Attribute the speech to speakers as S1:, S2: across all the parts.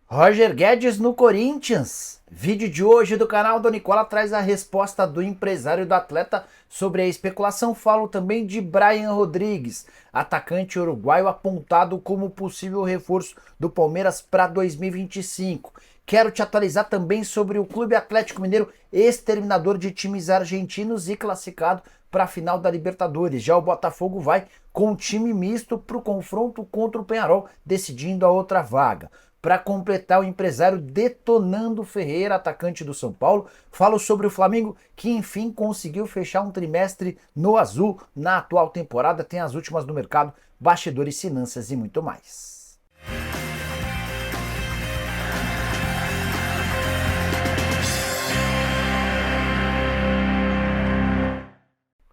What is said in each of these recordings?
S1: Roger Guedes no Corinthians. Vídeo de hoje do canal do Nicola traz a resposta do empresário do atleta sobre a especulação. Falo também de Brian Rodrigues, atacante uruguaio apontado como possível reforço do Palmeiras para 2025. Quero te atualizar também sobre o Clube Atlético Mineiro, exterminador de times argentinos e classificado para a final da Libertadores. Já o Botafogo vai com um time misto para o confronto contra o Peñarol, decidindo a outra vaga. Para completar, o empresário detonando Ferreira, atacante do São Paulo. Falo sobre o Flamengo, que enfim conseguiu fechar um trimestre no azul na atual temporada. Tem as últimas no mercado, bastidores, finanças e muito mais.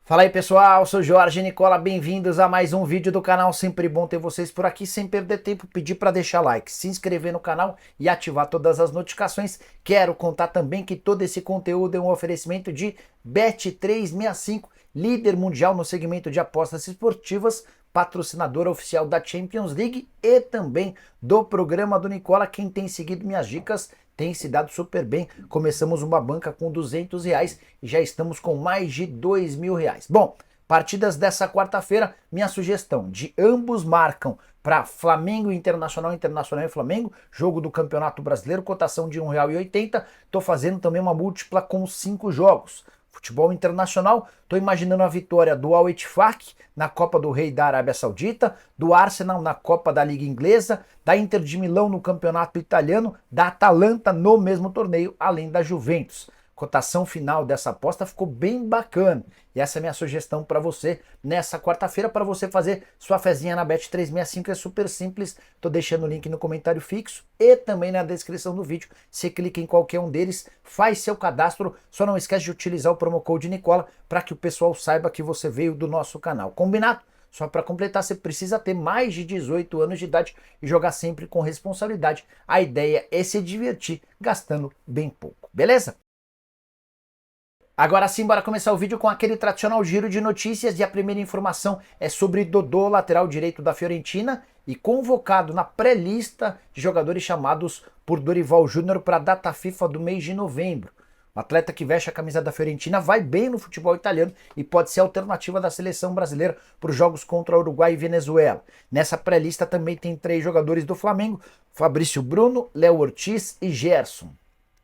S1: Fala aí pessoal, sou Jorge Nicola, bem-vindos a mais um vídeo do canal, sempre bom ter vocês por aqui, sem perder tempo, pedir para deixar like, se inscrever no canal e ativar todas as notificações. Quero contar também que todo esse conteúdo é um oferecimento de Bet365, líder mundial no segmento de apostas esportivas, patrocinadora oficial da Champions League e também do programa do Nicola. Quem tem seguido minhas dicas tem se dado super bem. Começamos uma banca com R$ 200 e já estamos com mais de R$ 2.000. Bom, partidas dessa quarta-feira, minha sugestão de ambos marcam para Flamengo e Internacional, Internacional e Flamengo, jogo do Campeonato Brasileiro, cotação de R$1,80. Estou fazendo também uma múltipla com 5 jogos. Futebol internacional, estou imaginando a vitória do Al Ettifaq na Copa do Rei da Arábia Saudita, do Arsenal na Copa da Liga Inglesa, da Inter de Milão no Campeonato Italiano, da Atalanta no mesmo torneio, além da Juventus. Cotação final dessa aposta ficou bem bacana. E essa é a minha sugestão para você nessa quarta-feira, para você fazer sua fezinha na Bet365. É super simples. Estou deixando o link no comentário fixo e também na descrição do vídeo. Você clica em qualquer um deles, faz seu cadastro. Só não esquece de utilizar o promo code Nicola para que o pessoal saiba que você veio do nosso canal. Combinado? Só para completar, você precisa ter mais de 18 anos de idade e jogar sempre com responsabilidade. A ideia é se divertir gastando bem pouco. Beleza? Agora sim, bora começar o vídeo com aquele tradicional giro de notícias. E a primeira informação é sobre Dodô, lateral direito da Fiorentina, e convocado na pré-lista de jogadores chamados por Dorival Júnior para a data FIFA do mês de novembro. O atleta que veste a camisa da Fiorentina vai bem no futebol italiano e pode ser alternativa da seleção brasileira para os jogos contra Uruguai e Venezuela. Nessa pré-lista também tem 3 jogadores do Flamengo: Fabrício Bruno, Léo Ortiz e Gerson.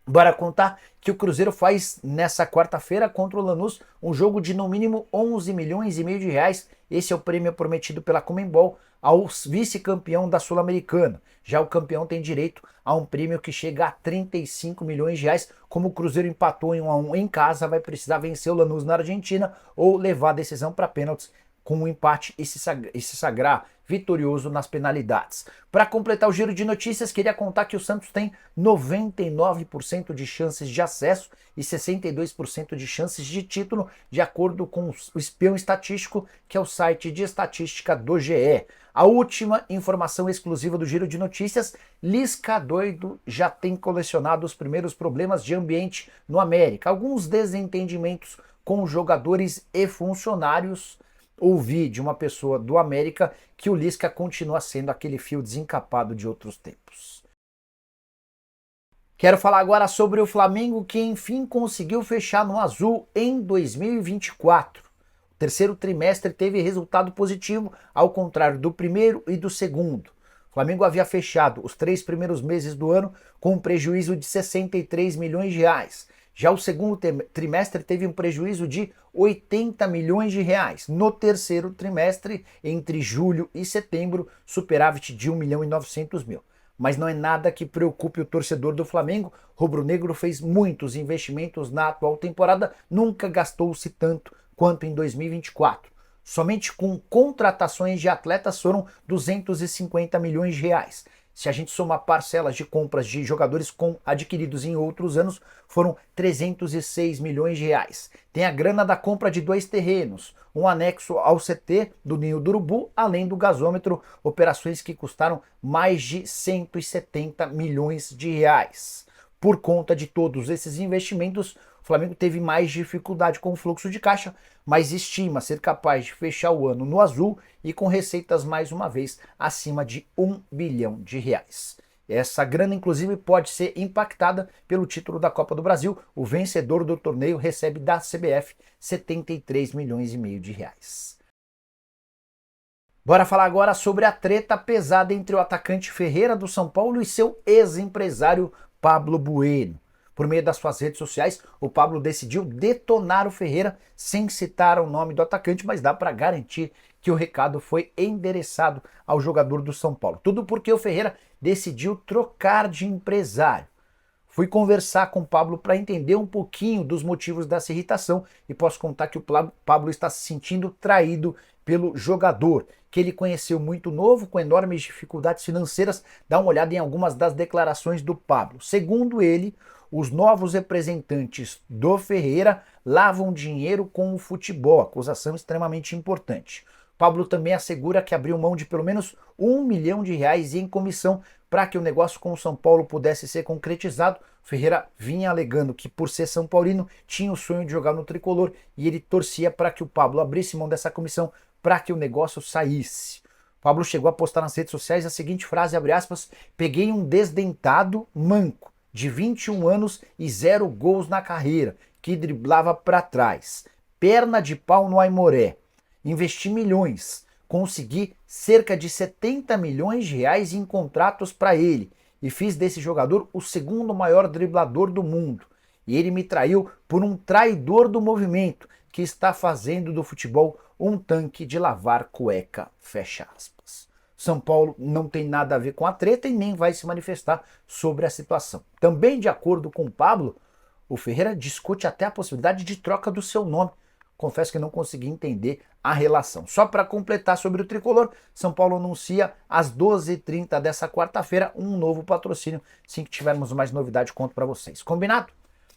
S1: Bora contar que o Cruzeiro faz nessa quarta-feira contra o Lanús um jogo de no mínimo 11 milhões e meio de reais. Esse é o prêmio prometido pela Conmebol ao vice-campeão da Sul-Americana. Já o campeão tem direito a um prêmio que chega a 35 milhões de reais. Como o Cruzeiro empatou em 1-1 em casa, vai precisar vencer o Lanús na Argentina ou levar a decisão para pênaltis com um empate e se sagrar vitorioso nas penalidades. Para completar o giro de notícias, queria contar que o Santos tem 99% de chances de acesso e 62% de chances de título, de acordo com o Espião Estatístico, que é o site de estatística do GE. A última informação exclusiva do giro de notícias: Lisca doido já tem colecionado os primeiros problemas de ambiente no América. Alguns desentendimentos com jogadores e funcionários. Ouvi de uma pessoa do América que o Lisca continua sendo aquele fio desencapado de outros tempos. Quero falar agora sobre o Flamengo, que enfim conseguiu fechar no azul em 2024. O terceiro trimestre teve resultado positivo, ao contrário do primeiro e do segundo. O Flamengo havia fechado os 3 primeiros meses do ano com um prejuízo de 63 milhões de reais. Já o segundo trimestre teve um prejuízo de 80 milhões de reais. No terceiro trimestre, entre julho e setembro, superávit de 1 milhão e 900 mil. Mas não é nada que preocupe o torcedor do Flamengo. Rubro-negro fez muitos investimentos na atual temporada, nunca gastou-se tanto quanto em 2024. Somente com contratações de atletas foram 250 milhões de reais. Se a gente somar parcelas de compras de jogadores adquiridos em outros anos, foram 306 milhões de reais. Tem a grana da compra de 2 terrenos, um anexo ao CT do Ninho do Urubu, além do gasômetro, operações que custaram mais de 170 milhões de reais. Por conta de todos esses investimentos, o Flamengo teve mais dificuldade com o fluxo de caixa, mas estima ser capaz de fechar o ano no azul e com receitas mais uma vez acima de 1 bilhão de reais. Essa grana, inclusive, pode ser impactada pelo título da Copa do Brasil. O vencedor do torneio recebe da CBF 73 milhões e meio de reais. Bora falar agora sobre a treta pesada entre o atacante Ferreira do São Paulo e seu ex-empresário Pablo Bueno. Por meio das suas redes sociais, o Pablo decidiu detonar o Ferreira sem citar o nome do atacante, mas dá para garantir que o recado foi endereçado ao jogador do São Paulo. Tudo porque o Ferreira decidiu trocar de empresário. Fui conversar com o Pablo para entender um pouquinho dos motivos dessa irritação e posso contar que o Pablo está se sentindo traído pelo jogador, que ele conheceu muito novo, com enormes dificuldades financeiras. Dá uma olhada em algumas das declarações do Pablo. Segundo ele, os novos representantes do Ferreira lavam dinheiro com o futebol, acusação extremamente importante. Pablo também assegura que abriu mão de pelo menos R$1 milhão em comissão para que o negócio com o São Paulo pudesse ser concretizado. Ferreira vinha alegando que, por ser São Paulino, tinha o sonho de jogar no tricolor e ele torcia para que o Pablo abrisse mão dessa comissão para que o negócio saísse. Pablo chegou a postar nas redes sociais a seguinte frase, abre aspas, peguei um desdentado manco, de 21 anos e 0 gols na carreira, que driblava para trás. Perna de pau no Aimoré. Investi milhões. Consegui cerca de 70 milhões de reais em contratos para ele. E fiz desse jogador o segundo maior driblador do mundo. E ele me traiu por um traidor do movimento, que está fazendo do futebol um tanque de lavar cueca. Fecha aspas. São Paulo não tem nada a ver com a treta e nem vai se manifestar sobre a situação. Também de acordo com o Pablo, o Ferreira discute até a possibilidade de troca do seu nome. Confesso que não consegui entender a relação. Só para completar sobre o tricolor, São Paulo anuncia às 12h30 dessa quarta-feira um novo patrocínio. Assim que tivermos mais novidade, conto para vocês. Combinado?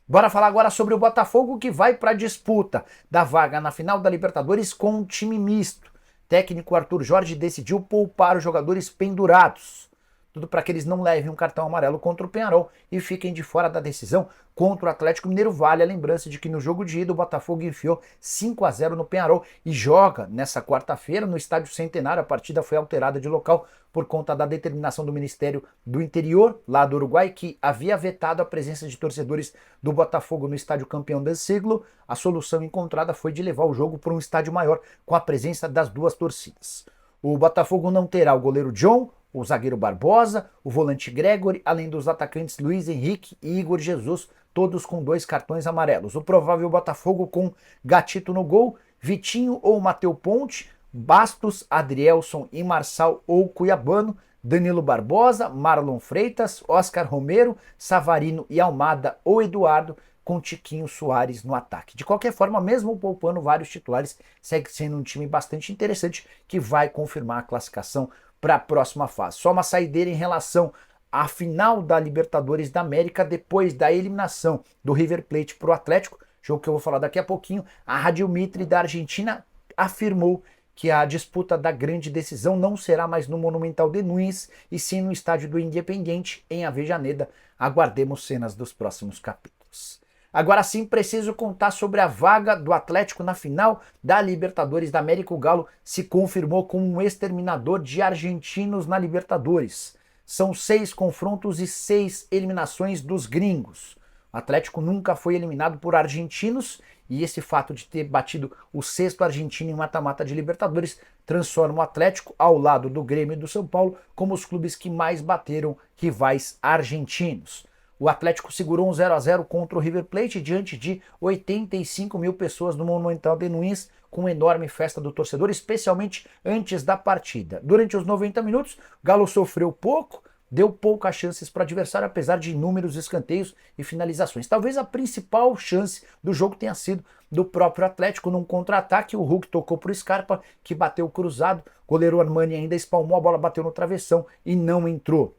S1: Bora falar agora sobre o Botafogo, que vai para a disputa da vaga na final da Libertadores com um time misto. Técnico Arthur Jorge decidiu poupar os jogadores pendurados. Tudo para que eles não levem um cartão amarelo contra o Peñarol e fiquem de fora da decisão contra o Atlético Mineiro. Vale a lembrança de que no jogo de ida o Botafogo enfiou 5-0 no Peñarol e joga nessa quarta-feira no Estádio Centenário. A partida foi alterada de local por conta da determinação do Ministério do Interior, lá do Uruguai, que havia vetado a presença de torcedores do Botafogo no Estádio Campeão del Siglo. A solução encontrada foi de levar o jogo para um estádio maior com a presença das duas torcidas. O Botafogo não terá o goleiro John, o zagueiro Barbosa, o volante Gregory, além dos atacantes Luiz Henrique e Igor Jesus, todos com 2 cartões amarelos. O provável Botafogo com Gatito no gol, Vitinho ou Matheus Ponte, Bastos, Adrielson e Marçal ou Cuiabano, Danilo Barbosa, Marlon Freitas, Oscar Romero, Savarino e Almada ou Eduardo, com Tiquinho Soares no ataque. De qualquer forma, mesmo poupando vários titulares, segue sendo um time bastante interessante que vai confirmar a classificação para a próxima fase. Só uma saideira em relação à final da Libertadores da América depois da eliminação do River Plate para o Atlético, jogo que eu vou falar daqui a pouquinho. A Rádio Mitre da Argentina afirmou que a disputa da grande decisão não será mais no Monumental de Núñez e sim no estádio do Independiente, em Avejaneda. Aguardemos cenas dos próximos capítulos. Agora sim, preciso contar sobre a vaga do Atlético na final da Libertadores da América. O Galo se confirmou como um exterminador de argentinos na Libertadores. São 6 confrontos e 6 eliminações dos gringos. O Atlético nunca foi eliminado por argentinos e esse fato de ter batido o 6º argentino em mata-mata de Libertadores transforma o Atlético, ao lado do Grêmio e do São Paulo, como os clubes que mais bateram rivais argentinos. O Atlético segurou um 0-0 contra o River Plate diante de 85 mil pessoas no Monumental de Núñez, com enorme festa do torcedor, especialmente antes da partida. Durante os 90 minutos, o Galo sofreu pouco, deu poucas chances para o adversário, apesar de inúmeros escanteios e finalizações. Talvez a principal chance do jogo tenha sido do próprio Atlético num contra-ataque. O Hulk tocou para o Scarpa, que bateu cruzado. O goleiro Armani ainda espalmou, a bola bateu no travessão e não entrou.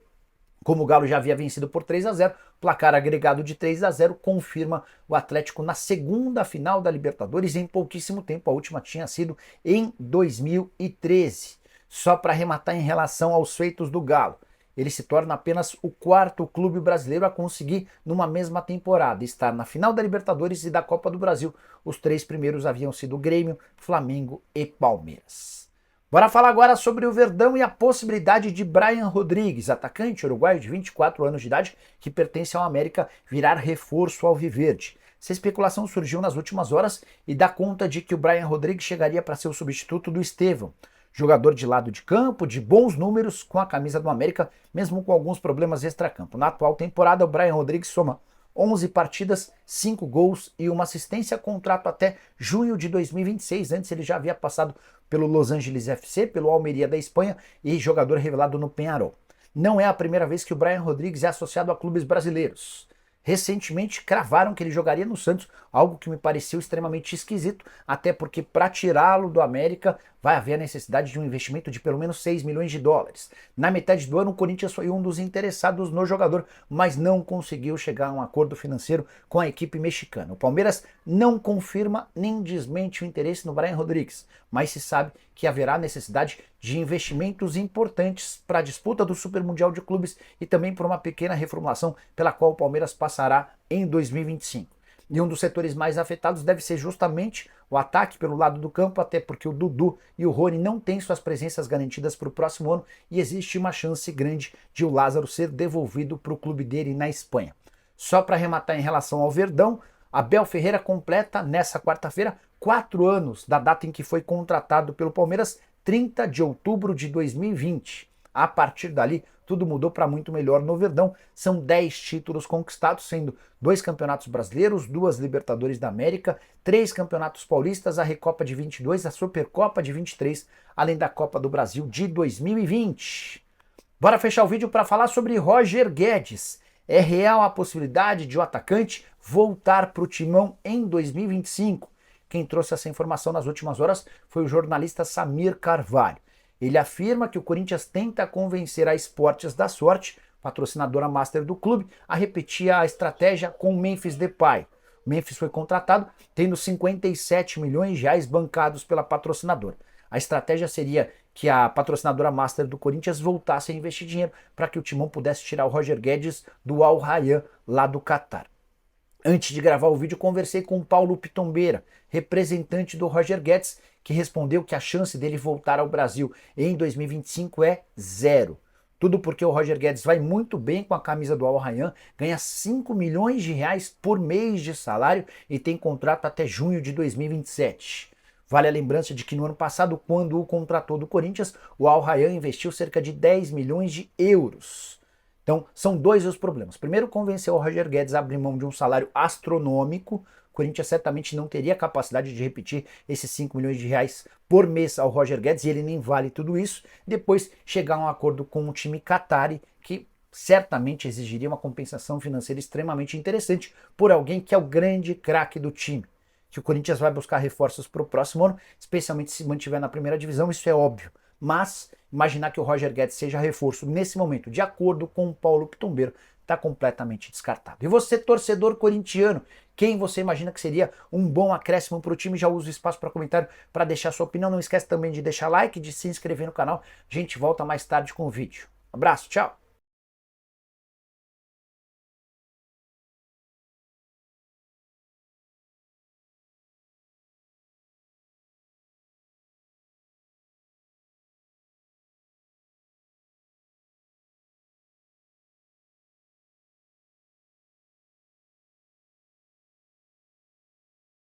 S1: Como o Galo já havia vencido por 3-0, placar agregado de 3-0 confirma o Atlético na segunda final da Libertadores em pouquíssimo tempo. A última tinha sido em 2013. Só para arrematar em relação aos feitos do Galo, ele se torna apenas o 4º clube brasileiro a conseguir, numa mesma temporada, estar na final da Libertadores e da Copa do Brasil. Os 3 primeiros haviam sido Grêmio, Flamengo e Palmeiras. Bora falar agora sobre o Verdão e a possibilidade de Brian Rodrigues, atacante uruguaio de 24 anos de idade, que pertence ao América, virar reforço alviverde. Essa especulação surgiu nas últimas horas e dá conta de que o Brian Rodrigues chegaria para ser o substituto do Estevão. Jogador de lado de campo, de bons números com a camisa do América, mesmo com alguns problemas extracampo. Na atual temporada, o Brian Rodrigues soma 11 partidas, 5 gols e uma assistência, contrato até junho de 2026. Antes ele já havia passado pelo Los Angeles FC, pelo Almeria da Espanha e jogador revelado no Peñarol. Não é a primeira vez que o Brian Rodrigues é associado a clubes brasileiros. Recentemente cravaram que ele jogaria no Santos, algo que me pareceu extremamente esquisito, até porque para tirá-lo do América vai haver a necessidade de um investimento de pelo menos 6 milhões de dólares. Na metade do ano, o Corinthians foi um dos interessados no jogador, mas não conseguiu chegar a um acordo financeiro com a equipe mexicana. O Palmeiras não confirma nem desmente o interesse no Brian Rodrigues, mas se sabe que haverá necessidade de investimentos importantes para a disputa do Super Mundial de Clubes e também por uma pequena reformulação pela qual o Palmeiras passará em 2025. E um dos setores mais afetados deve ser justamente o ataque pelo lado do campo, até porque o Dudu e o Rony não têm suas presenças garantidas para o próximo ano e existe uma chance grande de o Lázaro ser devolvido para o clube dele na Espanha. Só para arrematar em relação ao Verdão, Abel Ferreira completa nessa quarta-feira 4 anos da data em que foi contratado pelo Palmeiras, 30 de outubro de 2020. A partir dali, tudo mudou para muito melhor no Verdão. São 10 títulos conquistados, sendo 2 campeonatos brasileiros, 2 Libertadores da América, 3 campeonatos paulistas, a Recopa de 22, a Supercopa de 23, além da Copa do Brasil de 2020. Bora fechar o vídeo para falar sobre Roger Guedes. É real a possibilidade de o atacante voltar para o Timão em 2025? Quem trouxe essa informação nas últimas horas foi o jornalista Samir Carvalho. Ele afirma que o Corinthians tenta convencer a Esportes da Sorte, patrocinadora master do clube, a repetir a estratégia com o Memphis Depay. O Memphis foi contratado tendo 57 milhões de reais bancados pela patrocinadora. A estratégia seria que a patrocinadora master do Corinthians voltasse a investir dinheiro para que o Timão pudesse tirar o Roger Guedes do Al Rayyan lá do Catar. Antes de gravar o vídeo, conversei com o Paulo Pitombeira, representante do Roger Guedes, que respondeu que a chance dele voltar ao Brasil em 2025 é 0. Tudo porque o Roger Guedes vai muito bem com a camisa do Al Rayyan, ganha 5 milhões de reais por mês de salário e tem contrato até junho de 2027. Vale a lembrança de que no ano passado, quando o contratou do Corinthians, o Al Rayyan investiu cerca de 10 milhões de euros. Então, são 2 os problemas. Primeiro, convenceu o Roger Guedes a abrir mão de um salário astronômico. O Corinthians certamente não teria capacidade de repetir esses 5 milhões de reais por mês ao Roger Guedes, e ele nem vale tudo isso. Depois, chegar a um acordo com o time qatari, que certamente exigiria uma compensação financeira extremamente interessante por alguém que é o grande craque do time. Que o Corinthians vai buscar reforços para o próximo ano, especialmente se mantiver na primeira divisão, isso é óbvio. Mas imaginar que o Roger Guedes seja reforço nesse momento, de acordo com o Paulo Pitombeiro, está completamente descartado. E você, torcedor corintiano, quem você imagina que seria um bom acréscimo para o time? Já usa o espaço para comentário para deixar sua opinião. Não esquece também de deixar like, de se inscrever no canal. A gente volta mais tarde com o vídeo. Abraço, tchau!